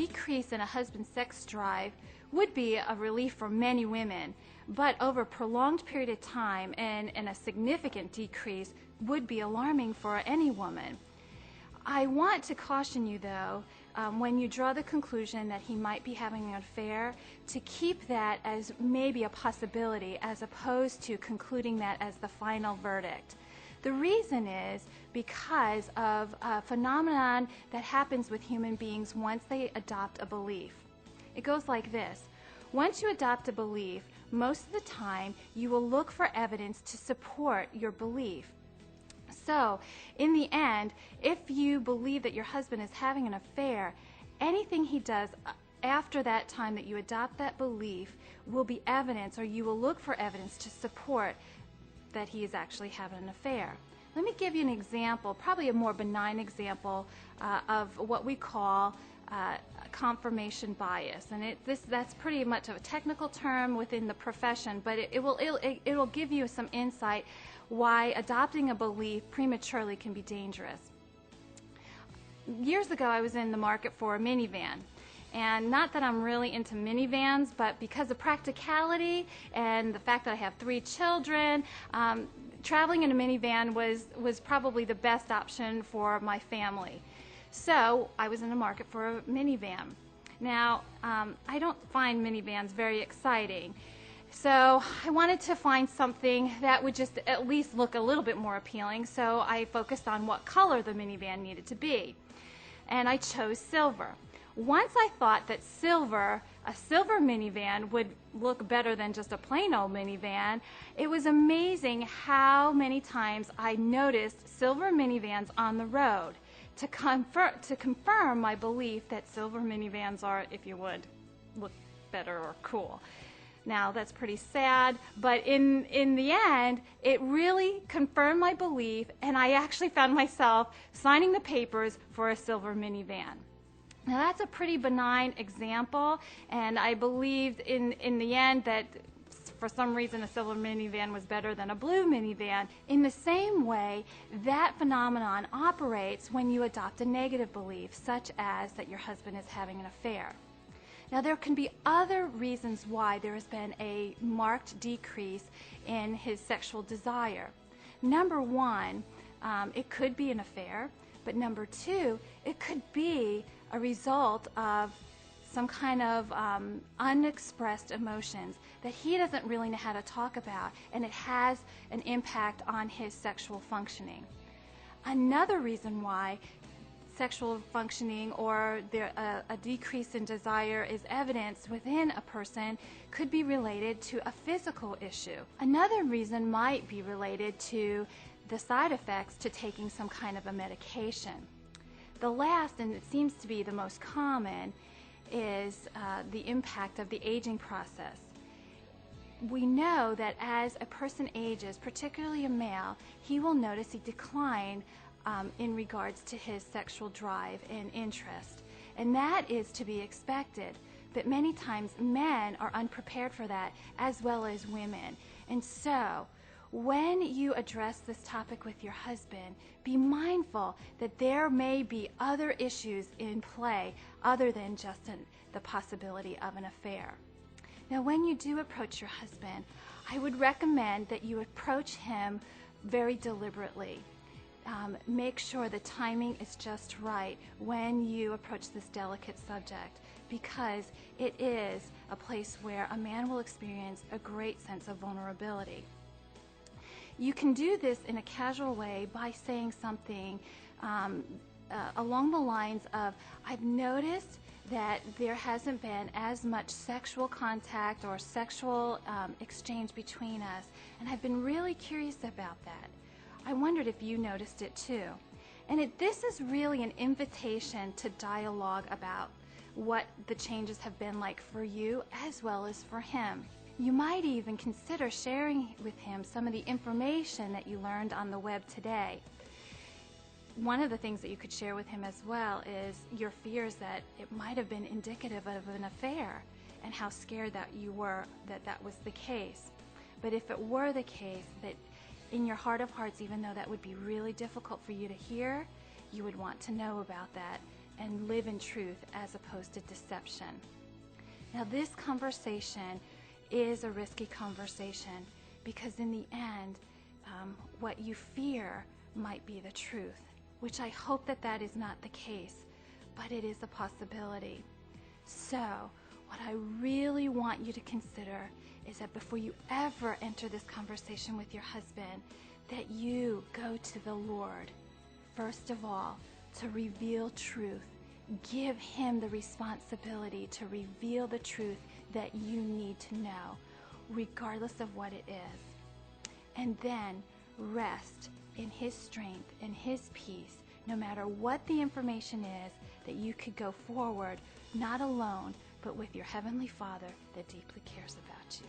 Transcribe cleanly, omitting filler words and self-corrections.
decrease in a husband's sex drive would be a relief for many women, but over a prolonged period of time and a significant decrease would be alarming for any woman. I want to caution you, though, when you draw the conclusion that he might be having an affair, to keep that as maybe a possibility as opposed to concluding that as the final verdict. The reason is because of a phenomenon that happens with human beings once they adopt a belief. It goes like this. Once you adopt a belief, most of the time you will look for evidence to support your belief. So, in the end, if you believe that your husband is having an affair, anything he does after that time that you adopt that belief will be evidence, or you will look for evidence to support that he is actually having an affair. Let me give you an example, probably a more benign example of what we call confirmation bias, and that's pretty much of a technical term within the profession, but it will give you some insight why adopting a belief prematurely can be dangerous. Years ago, I was in the market for a minivan. And not that I'm really into minivans, but because of practicality and the fact that I have 3 children, traveling in a minivan was probably the best option for my family. So I was in the market for a minivan. Now, I don't find minivans very exciting. So I wanted to find something that would just at least look a little bit more appealing, so I focused on what color the minivan needed to be. And I chose silver. Once I thought that a silver minivan would look better than just a plain old minivan, it was amazing how many times I noticed silver minivans on the road to confirm my belief that silver minivans are, if you would, look better or cool. Now, that's pretty sad, but in the end, it really confirmed my belief, and I actually found myself signing the papers for a silver minivan. Now, that's a pretty benign example, and I believed in the end that for some reason a silver minivan was better than a blue minivan. In the same way, that phenomenon operates when you adopt a negative belief, such as that your husband is having an affair. Now, there can be other reasons why there has been a marked decrease in his sexual desire. Number one, it could be an affair, but number two, it could be a result of some kind of unexpressed emotions that he doesn't really know how to talk about, and it has an impact on his sexual functioning. Another reason why sexual functioning or a decrease in desire is evidenced within a person could be related to a physical issue. Another reason might be related to the side effects to taking some kind of a medication. The last, and it seems to be the most common, is the impact of the aging process. We know that as a person ages, particularly a male, he will notice a decline in regards to his sexual drive and interest. And that is to be expected. But many times men are unprepared for that, as well as women. And so, when you address this topic with your husband, be mindful that there may be other issues in play other than just the possibility of an affair. Now, when you do approach your husband, I would recommend that you approach him very deliberately. Make sure the timing is just right when you approach this delicate subject, because it is a place where a man will experience a great sense of vulnerability. You can do this in a casual way by saying something along the lines of, I've noticed that there hasn't been as much sexual contact or sexual exchange between us, and I've been really curious about that. I wondered if you noticed it too. And this is really an invitation to dialogue about what the changes have been like for you as well as for him. You might even consider sharing with him some of the information that you learned on the web today. One of the things that you could share with him as well is your fears that it might have been indicative of an affair and how scared that you were that that was the case. But if it were the case, that in your heart of hearts, even though that would be really difficult for you to hear, you would want to know about that and live in truth as opposed to deception. Now, this conversation is a risky conversation because in the end, what you fear might be the truth, which I hope that that is not the case, but it is a possibility. So, what I really want you to consider is that before you ever enter this conversation with your husband, that you go to the Lord, first of all, to reveal truth. Give him the responsibility to reveal the truth that you need to know, regardless of what it is. And then rest in his strength and his peace, no matter what the information is, that you could go forward, not alone, but with your Heavenly Father that deeply cares about you.